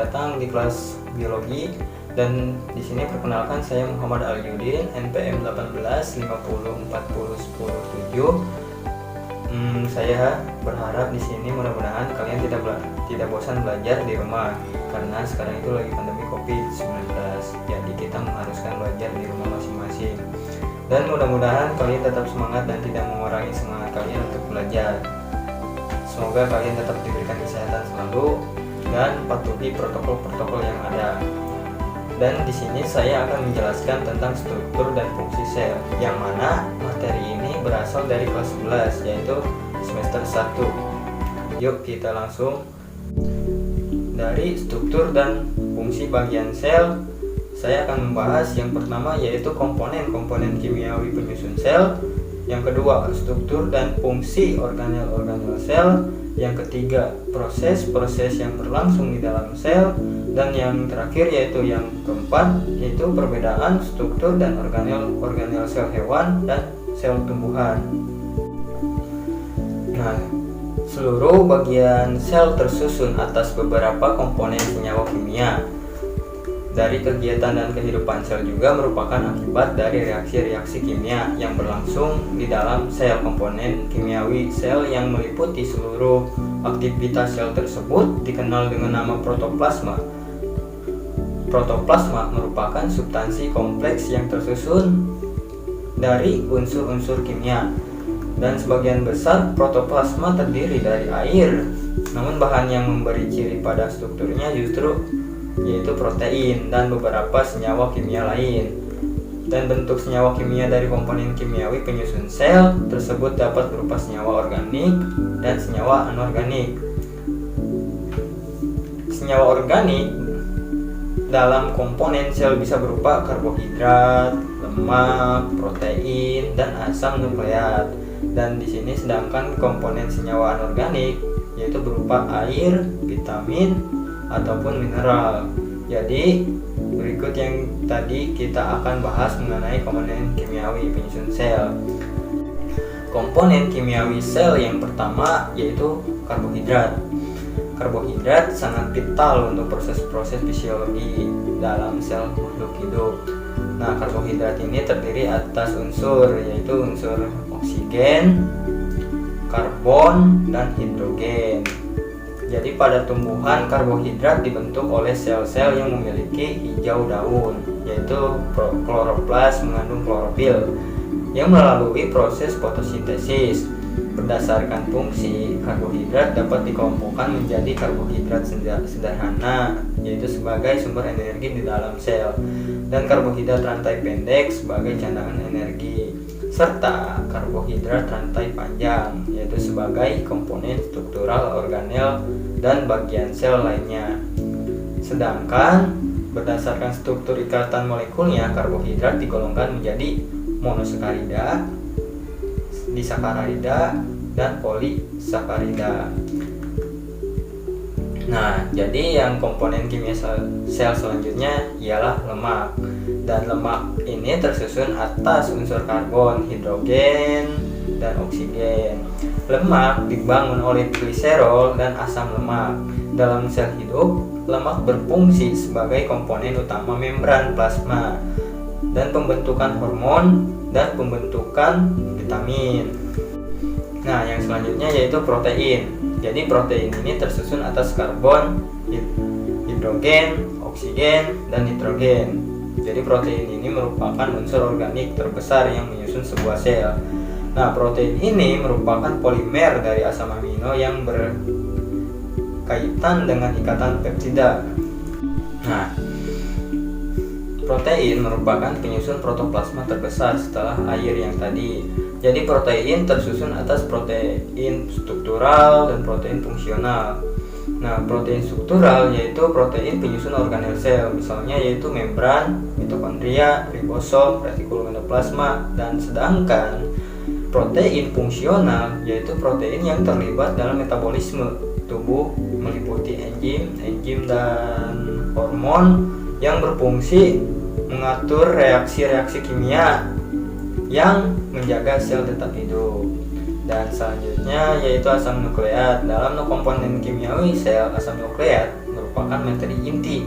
datang di kelas biologi. Dan di sini perkenalkan, saya Muhammad Alyudin, NPM 18 50 40 10 7. Saya berharap di sini mudah-mudahan kalian tidak bosan belajar di rumah, karena sekarang itu lagi pandemi COVID-19. Jadi kita mengharuskan belajar di rumah masing-masing. Dan mudah-mudahan kalian tetap semangat dan tidak mengurangi semangat kalian untuk belajar. Semoga kalian tetap diberikan kesehatan selalu dan patuhi protokol-protokol yang ada. Dan di sini saya akan menjelaskan tentang struktur dan fungsi sel, yang mana materi ini berasal dari kelas 11, yaitu semester 1. Yuk kita langsung dari struktur dan fungsi bagian sel. Saya akan membahas yang pertama, yaitu komponen-komponen kimiawi penyusun sel. Yang kedua, struktur dan fungsi organel-organel sel. Yang ketiga, proses-proses yang berlangsung di dalam sel. Dan yang terakhir, yaitu yang keempat, yaitu perbedaan struktur dan organel sel hewan dan sel tumbuhan. Nah, seluruh bagian sel tersusun atas beberapa komponen senyawa kimia. Dari kegiatan dan kehidupan sel juga merupakan akibat dari reaksi-reaksi kimia yang berlangsung di dalam sel. Komponen kimiawi sel yang meliputi seluruh aktivitas sel tersebut dikenal dengan nama protoplasma. Protoplasma merupakan substansi kompleks yang tersusun dari unsur-unsur kimia, dan sebagian besar protoplasma terdiri dari air. Namun bahan yang memberi ciri pada strukturnya justru yaitu protein dan beberapa senyawa kimia lain. Dan bentuk senyawa kimia dari komponen kimiawi penyusun sel tersebut dapat berupa senyawa organik dan senyawa anorganik. Senyawa organik dalam komponen sel bisa berupa karbohidrat, lemak, protein, dan asam nukleat. Dan di sini sedangkan komponen senyawa anorganik yaitu berupa air, vitamin, ataupun mineral. Jadi berikut yang tadi kita akan bahas mengenai komponen kimiawi penyusun sel. Komponen kimiawi sel yang pertama yaitu karbohidrat. Karbohidrat sangat vital untuk proses-proses fisiologi dalam sel makhluk hidup. Nah, karbohidrat ini terdiri atas unsur, yaitu unsur oksigen, karbon, dan hidrogen. Jadi pada tumbuhan, karbohidrat dibentuk oleh sel-sel yang memiliki hijau daun, yaitu kloroplas mengandung klorofil, yang melalui proses fotosintesis. Berdasarkan fungsi, karbohidrat dapat dikelompokkan menjadi karbohidrat sederhana, yaitu sebagai sumber energi di dalam sel, dan karbohidrat rantai pendek sebagai cadangan energi, serta karbohidrat rantai panjang, yaitu sebagai komponen struktural organel dan bagian sel lainnya. Sedangkan berdasarkan struktur ikatan molekulnya, karbohidrat digolongkan menjadi monosakarida, disakarida, dan polisakarida. Nah, jadi yang komponen kimia sel selanjutnya ialah lemak. Dan lemak ini tersusun atas unsur karbon, hidrogen, dan oksigen. Lemak dibangun oleh gliserol dan asam lemak. Dalam sel hidup, lemak berfungsi sebagai komponen utama membran plasma dan pembentukan hormon dan pembentukan vitamin. Nah, yang selanjutnya yaitu protein. Jadi protein ini tersusun atas karbon, hidrogen, oksigen, dan nitrogen. Jadi protein ini merupakan unsur organik terbesar yang menyusun sebuah sel. Nah, protein ini merupakan polimer dari asam amino yang berkaitan dengan ikatan peptida. Nah, protein merupakan penyusun protoplasma terbesar setelah air yang tadi. Jadi protein tersusun atas protein struktural dan protein fungsional. Nah, protein struktural yaitu protein penyusun organel sel, misalnya yaitu membran, mitokondria, ribosom, retikulum endoplasma. Dan sedangkan protein fungsional yaitu protein yang terlibat dalam metabolisme tubuh, meliputi enzim, dan hormon yang berfungsi mengatur reaksi-reaksi kimia yang menjaga sel tetap hidup. Dan selanjutnya yaitu asam nukleat. Dalam komponen kimiawi sel, asam nukleat merupakan materi inti.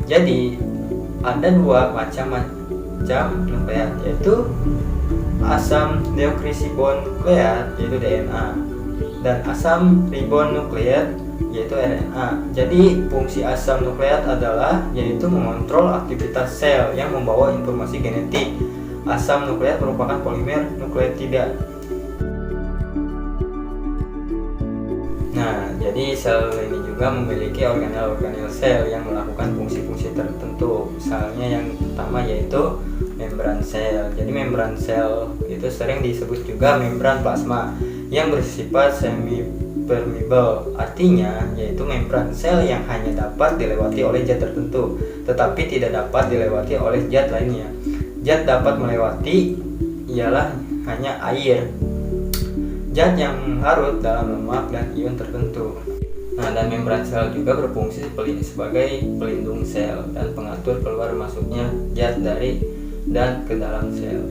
Jadi ada dua macam nukleat, yaitu asam deoksiribonukleat yaitu DNA dan asam ribonukleat yaitu RNA. Jadi fungsi asam nukleat adalah yaitu mengontrol aktivitas sel yang membawa informasi genetik. Asam nukleat merupakan polimer nukleotida. Nah, jadi sel ini juga memiliki organel-organel sel yang melakukan fungsi-fungsi tertentu. Misalnya yang pertama yaitu membran sel. Jadi membran sel itu sering disebut juga membran plasma yang bersifat semi permeable, artinya yaitu membran sel yang hanya dapat dilewati oleh zat tertentu, tetapi tidak dapat dilewati oleh zat lainnya. Zat dapat melewati ialah hanya air, zat yang larut dalam lemak dan ion tertentu. Nah, dan membran sel juga berfungsi sebagai pelindung sel dan pengatur keluar masuknya zat dari dan ke dalam sel.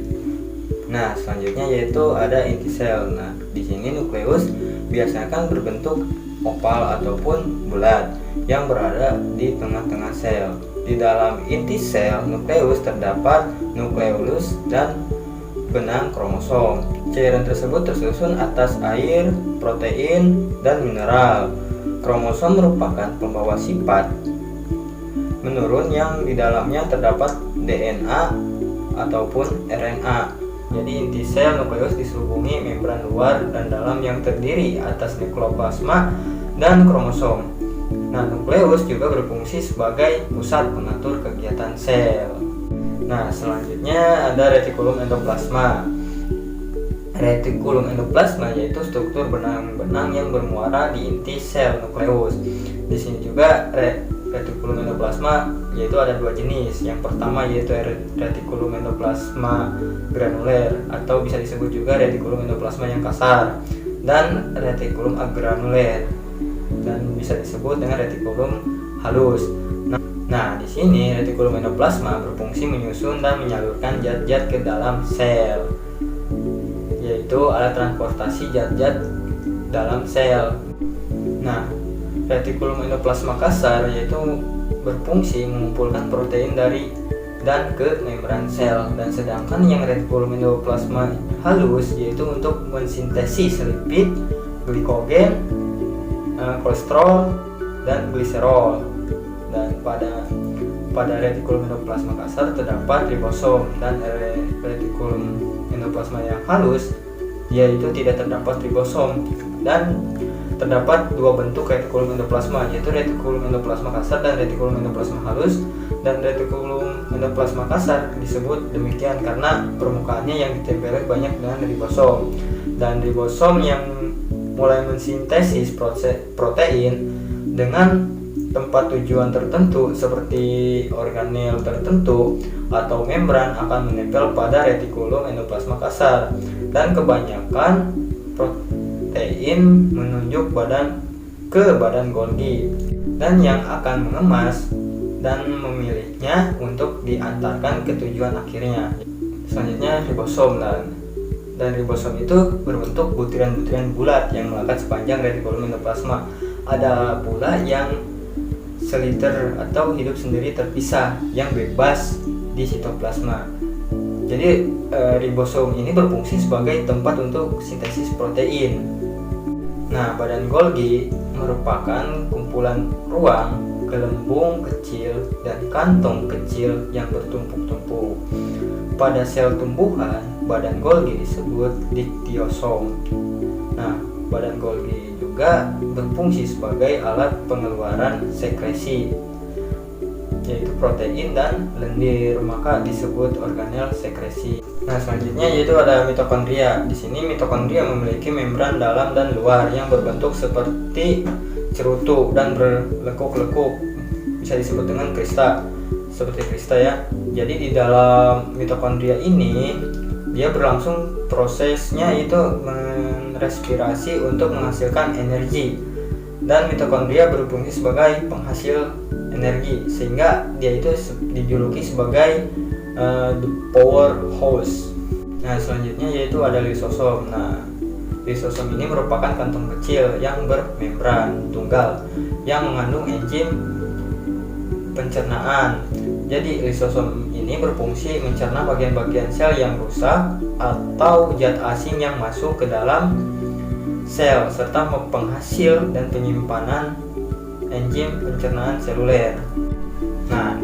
Nah, selanjutnya yaitu ada inti sel. Nah, di sini nukleus biasanya kan berbentuk oval ataupun bulat yang berada di tengah-tengah sel. Di dalam inti sel nukleus terdapat nukleolus dan benang kromosom. Cairan tersebut tersusun atas air, protein, dan mineral. Kromosom merupakan pembawa sifat menurun yang di dalamnya terdapat DNA ataupun RNA. Jadi inti sel nukleus diselubungi membran luar dan dalam yang terdiri atas nukleoplasma dan kromosom. Nah, nukleus juga berfungsi sebagai pusat pengatur kegiatan sel. Nah, selanjutnya ada retikulum endoplasma. Retikulum endoplasma yaitu struktur benang-benang yang bermuara di inti sel nukleus. Di sini juga retikulum endoplasma yaitu ada dua jenis. Yang pertama yaitu retikulum endoplasma granuler atau bisa disebut juga retikulum endoplasma yang kasar, dan retikulum agranuler dan bisa disebut dengan retikulum halus. Nah, di sini retikulum endoplasma berfungsi menyusun dan menyalurkan zat-zat ke dalam sel, yaitu alat transportasi zat-zat dalam sel. Nah, retikulum endoplasma kasar yaitu berfungsi mengumpulkan protein dari dan ke membran sel, dan sedangkan yang retikulum endoplasma halus yaitu untuk mensintesis lipid, glikogen, kolesterol, dan gliserol. Dan pada retikulum endoplasma kasar terdapat ribosom, dan retikulum endoplasma yang halus yaitu tidak terdapat ribosom. Dan terdapat dua bentuk retikulum endoplasma, yaitu retikulum endoplasma kasar dan retikulum endoplasma halus. Dan retikulum endoplasma kasar disebut demikian karena permukaannya yang ditempeli banyak dengan ribosom, dan ribosom yang mulai mensintesis protein dengan tempat tujuan tertentu seperti organel tertentu atau membran akan menempel pada retikulum endoplasma kasar, dan kebanyakan protein menunjuk ke badan Golgi dan yang akan mengemas dan memilihnya untuk diantarkan ke tujuan akhirnya. Selanjutnya ribosom, dan ribosom itu berbentuk butiran-butiran bulat yang melekat sepanjang retikulum endoplasma. Ada pula yang seliter atau hidup sendiri terpisah yang bebas di sitoplasma. Jadi ribosom ini berfungsi sebagai tempat untuk sintesis protein. Nah, badan Golgi merupakan kumpulan ruang, gelembung kecil, dan kantong kecil yang bertumpuk-tumpuk. Pada sel tumbuhan, badan Golgi disebut diktiosom. Nah, badan Golgi juga berfungsi sebagai alat pengeluaran sekresi, yaitu protein dan lendir, maka disebut organel sekresi. Nah, selanjutnya yaitu ada mitokondria. Di sini mitokondria memiliki membran dalam dan luar yang berbentuk seperti cerutu dan berlekuk-lekuk, bisa disebut dengan krista, seperti krista ya. Jadi di dalam mitokondria ini dia berlangsung prosesnya itu respirasi untuk menghasilkan energi, dan mitokondria berfungsi sebagai penghasil energi, sehingga dia itu dijuluki sebagai the powerhouse. Nah, selanjutnya yaitu ada lisosom. Nah, lisosom ini merupakan kantong kecil yang bermembran tunggal yang mengandung enzim pencernaan. Jadi lisosom ini berfungsi mencerna bagian-bagian sel yang rusak atau zat asing yang masuk ke dalam sel serta penghasil dan penyimpanan enzim pencernaan seluler. Nah,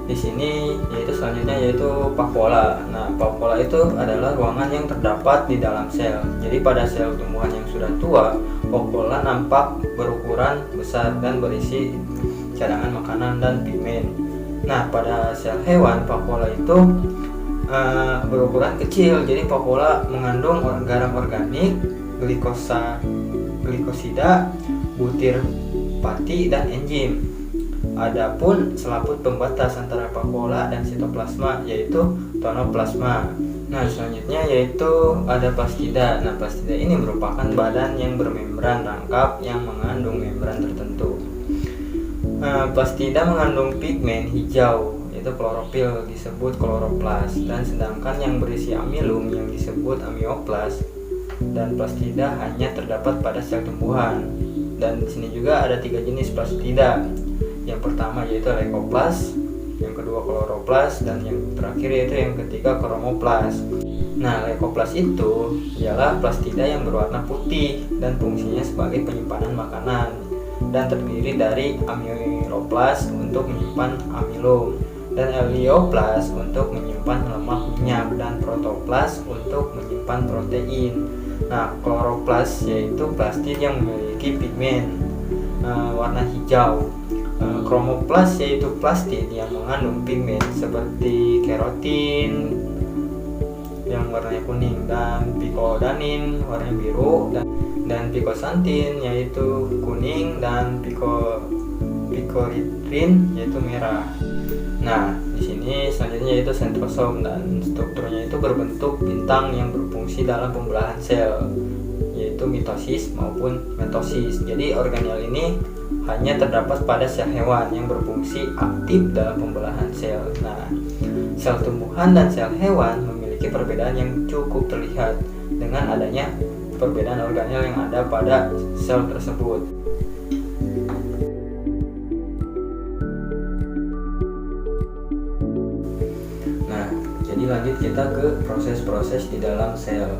di sini selanjutnya yaitu vakuola. Nah, vakuola itu adalah ruangan yang terdapat di dalam sel. Jadi pada sel tumbuhan yang sudah tua, vakuola nampak berukuran besar dan berisi cadangan makanan dan pigmen. Nah, pada sel hewan, vakuola itu berukuran kecil. Jadi vakuola mengandung garam organik, glikosida, butir pati, dan enzim. Adapun selaput pembatas antara vakuola dan sitoplasma yaitu tonoplasma. Nah, selanjutnya yaitu ada plastida. Nah, plastida ini merupakan badan yang bermembran rangkap yang mengandung membran tertentu. Plastida mengandung pigmen hijau yaitu klorofil disebut kloroplas, dan sedangkan yang berisi amilum yang disebut amioplas. Dan plastida hanya terdapat pada sel tumbuhan. Dan di sini juga ada 3 jenis plastida. Yang pertama yaitu leukoplas, yang kedua kloroplas, dan yang terakhir yaitu yang ketiga kromoplas. Nah, leukoplas itu ialah plastida yang berwarna putih dan fungsinya sebagai penyimpanan makanan, dan terdiri dari amiloplas untuk menyimpan amilum, dan elioplas untuk menyimpan lemak minyak, dan protoplas untuk menyimpan protein. Nah, kloroplas yaitu plastid yang memiliki pigmen warna hijau. Kromoplas yaitu plastid yang mengandung pigmen seperti kerotin yang warnanya kuning, dan picodanin warnanya biru, dan picosantin yaitu kuning, dan picoritrin yaitu merah. Nah, di sini selanjutnya yaitu sentrosom, dan strukturnya itu berbentuk bintang yang berfungsi dalam pembelahan sel, yaitu mitosis maupun mitosis. Jadi organel ini hanya terdapat pada sel hewan yang berfungsi aktif dalam pembelahan sel. Nah, sel tumbuhan dan sel hewan memiliki perbedaan yang cukup terlihat dengan adanya perbedaan organel yang ada pada sel tersebut. Nah, jadi lanjut kita ke proses-proses di dalam sel.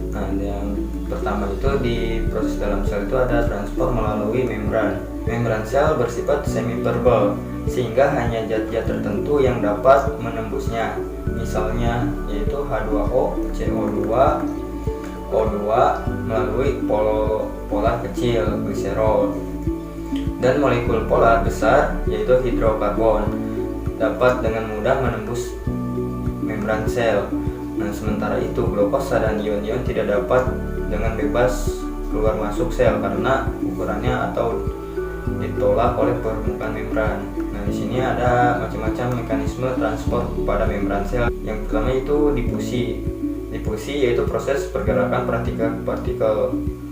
Nah, yang pertama itu di proses dalam sel itu ada transport melalui membran. Membran sel bersifat semi-permeabel sehingga hanya zat-zat tertentu yang dapat menembusnya. Misalnya yaitu H2O, CO2, O2 melalui polar kecil gliserol, dan molekul polar besar yaitu hidrokarbon dapat dengan mudah menembus membran sel. Nah, sementara itu glukosa dan ion-ion tidak dapat dengan bebas keluar masuk sel karena ukurannya atau ditolak oleh permukaan membran. Nah, di sini ada macam-macam mekanisme transport pada membran sel. Yang pertama itu difusi. Difusi yaitu proses pergerakan partikel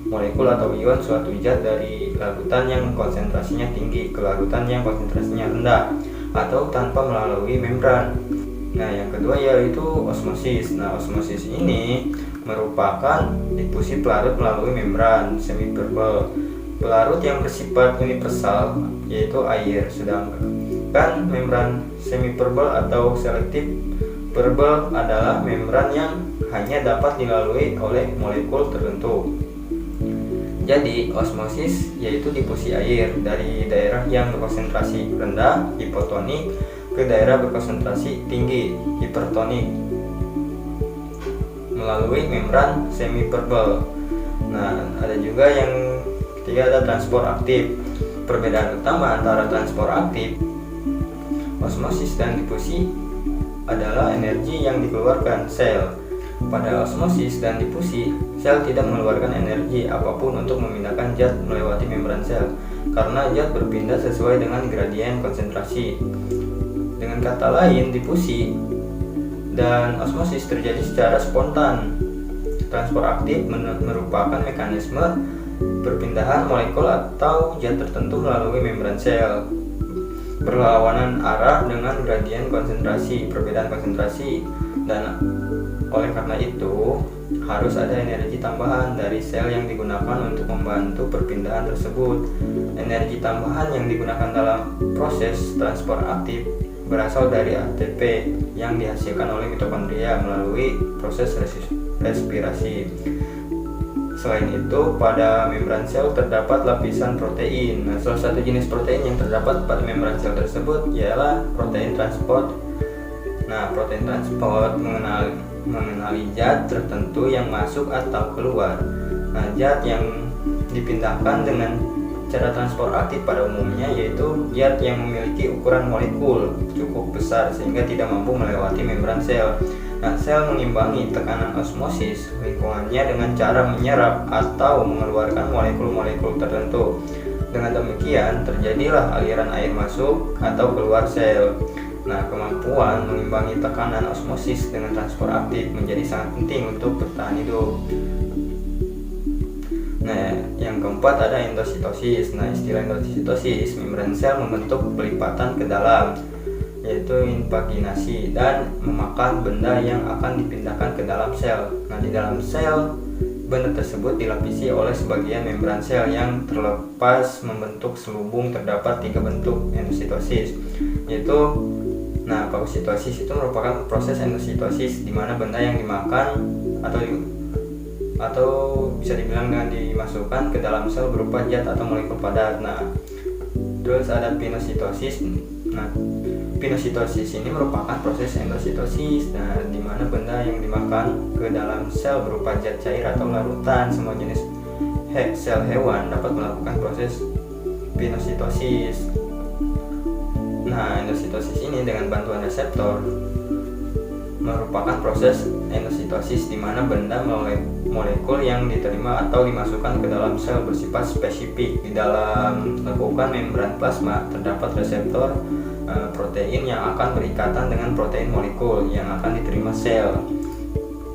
molekul atau ion suatu zat dari larutan yang konsentrasinya tinggi ke larutan yang konsentrasinya rendah atau tanpa melalui membran. Nah, yang kedua yaitu osmosis. Nah, osmosis ini merupakan difusi pelarut melalui membran semi-permeabel. Pelarut yang bersifat universal yaitu air, sedangkan membran semi-permeabel atau selektif permeabel adalah membran yang hanya dapat dilalui oleh molekul tertentu. Jadi, osmosis yaitu difusi air dari daerah yang berkonsentrasi rendah hipotonik ke daerah berkonsentrasi tinggi hipertonik melalui membran semi-permeabel. Nah, ada juga yang ketiga ada transport aktif. Perbedaan utama antara transport aktif, osmosis, dan difusi adalah energi yang dikeluarkan sel. Pada osmosis dan difusi, sel tidak mengeluarkan energi apapun untuk memindahkan zat melewati membran sel karena zat berpindah sesuai dengan gradien konsentrasi. Dengan kata lain, difusi dan osmosis terjadi secara spontan. Transport aktif merupakan mekanisme perpindahan molekul atau zat tertentu melalui membran sel berlawanan arah dengan gradien konsentrasi, perbedaan konsentrasi, dan oleh karena itu harus ada energi tambahan dari sel yang digunakan untuk membantu perpindahan tersebut. Energi tambahan yang digunakan dalam proses transport aktif berasal dari ATP yang dihasilkan oleh mitokondria melalui proses respirasi. Selain itu, pada membran sel terdapat lapisan protein. Nah, salah satu jenis protein yang terdapat pada membran sel tersebut ialah protein transport. Nah, protein transport mengenali zat tertentu yang masuk atau keluar. Nah, zat yang dipindahkan dengan cara transport aktif pada umumnya yaitu zat yang memiliki ukuran molekul cukup besar sehingga tidak mampu melewati membran sel. Nah, sel mengimbangi tekanan osmosis lingkungannya dengan cara menyerap atau mengeluarkan molekul-molekul tertentu. Dengan demikian, terjadilah aliran air masuk atau keluar sel. Nah, kemampuan mengimbangi tekanan osmosis dengan transport aktif menjadi sangat penting untuk bertahan hidup. Nah, yang keempat ada endositosis. Nah, istilah endositosis, membran sel membentuk pelipatan ke dalam, yaitu invaginasi, dan memakan benda yang akan dipindahkan ke dalam sel. Nah, di dalam sel, benda tersebut dilapisi oleh sebagian membran sel yang terlepas membentuk selubung. Terdapat 3 bentuk endositosis, yaitu fagositosis itu merupakan proses endositosis di mana benda yang dimakan atau bisa dibilang dengan dimasukkan ke dalam sel berupa zat atau molekul padat. Nah, terus ada pinositosis. Nah, pinositosis ini merupakan proses endositosis, di mana benda yang dimakan ke dalam sel berupa zat cair atau larutan. Semua jenis sel hewan dapat melakukan proses pinositosis. Nah, endositosis ini dengan bantuan reseptor merupakan proses endositosis di mana benda molekul yang diterima atau dimasukkan ke dalam sel bersifat spesifik. Di dalam lekukan membran plasma terdapat reseptor protein yang akan berikatan dengan protein molekul yang akan diterima sel.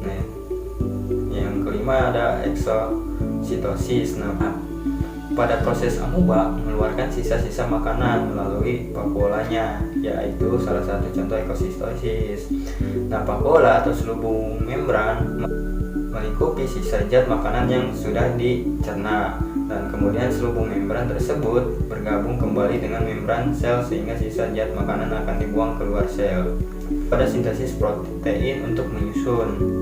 Nah, yang kelima ada exositosis. Nah, pada proses amuba mengeluarkan sisa-sisa makanan melalui vakuolanya, yaitu salah satu contoh ekositosis. Nah, vakuola atau selubung membran melingkupi sisa zat makanan yang sudah dicerna, dan kemudian selubung membran tersebut bergabung kembali dengan membran sel sehingga sisa zat makanan akan dibuang keluar sel. Pada sintesis protein untuk menyusun.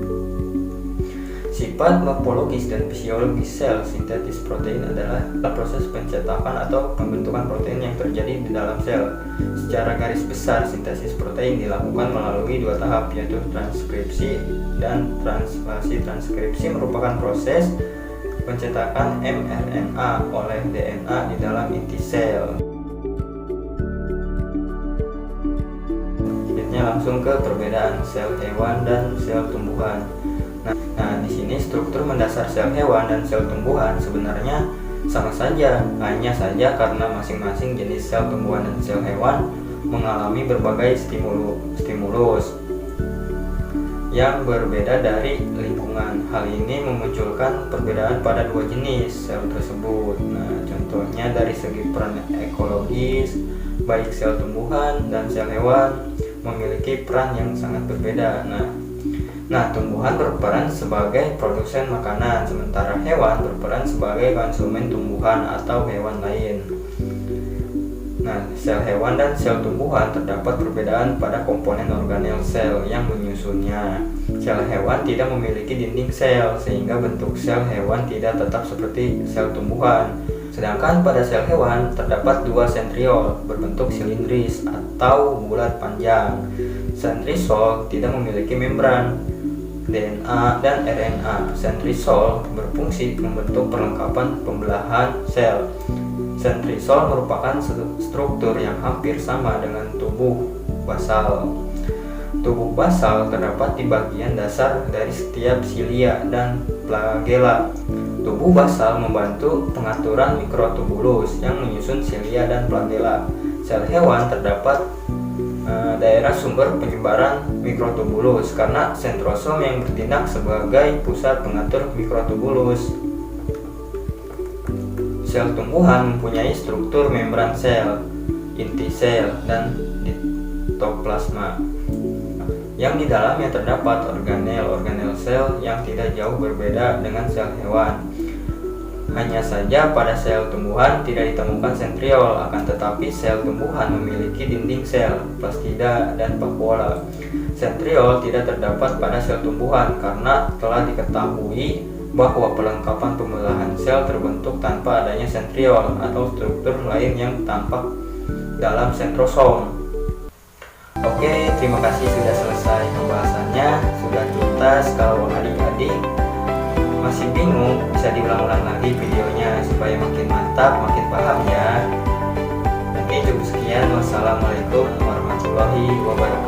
Sifat morfologis dan fisiologis sel sintetis protein adalah proses pencetakan atau pembentukan protein yang terjadi di dalam sel. Secara garis besar, sintesis protein dilakukan melalui 2 tahap, yaitu transkripsi dan translasi. Transkripsi merupakan proses pencetakan mRNA oleh DNA di dalam inti sel. Selanjutnya langsung ke perbedaan sel hewan dan sel tumbuhan. Nah, di sini struktur mendasar sel hewan dan sel tumbuhan sebenarnya sama saja, hanya saja karena masing-masing jenis sel tumbuhan dan sel hewan mengalami berbagai stimulus yang berbeda dari lingkungan. Hal ini memunculkan perbedaan pada 2 jenis sel tersebut. Nah, contohnya dari segi peran ekologis, baik sel tumbuhan dan sel hewan memiliki peran yang sangat berbeda. Nah, tumbuhan berperan sebagai produsen makanan, sementara hewan berperan sebagai konsumen tumbuhan atau hewan lain. Nah, sel hewan dan sel tumbuhan terdapat perbedaan pada komponen organel sel yang menyusunnya. Sel hewan tidak memiliki dinding sel, sehingga bentuk sel hewan tidak tetap seperti sel tumbuhan. Sedangkan pada sel hewan terdapat 2 sentriol berbentuk silindris atau bulat panjang. Sentrisol tidak memiliki membran DNA dan RNA. Sentrisol berfungsi membentuk perlengkapan pembelahan sel. Sentrisol merupakan struktur yang hampir sama dengan tubuh basal. Tubuh basal terdapat di bagian dasar dari setiap silia dan flagella. Tubuh basal membantu pengaturan mikrotubulus yang menyusun silia dan flagella. Sel hewan terdapat daerah sumber penyebaran mikrotubulus karena sentrosom yang bertindak sebagai pusat pengatur mikrotubulus. Sel tumbuhan mempunyai struktur membran sel, inti sel, dan sitoplasma yang di dalamnya terdapat organel sel yang tidak jauh berbeda dengan sel hewan. Hanya saja pada sel tumbuhan tidak ditemukan sentriol, akan tetapi sel tumbuhan memiliki dinding sel, plastida, dan vakuola. Sentriol tidak terdapat pada sel tumbuhan karena telah diketahui bahwa pelengkapan pembelahan sel terbentuk tanpa adanya sentriol atau struktur lain yang tampak dalam sentrosom. Oke, terima kasih sudah selesai pembahasannya, sudah tuntas. Kalau adik-adik masih bingung, bisa diulang-ulang lagi videonya supaya makin mantap, makin paham ya. Oke, cukup sekian. Wassalamualaikum warahmatullahi wabarakatuh.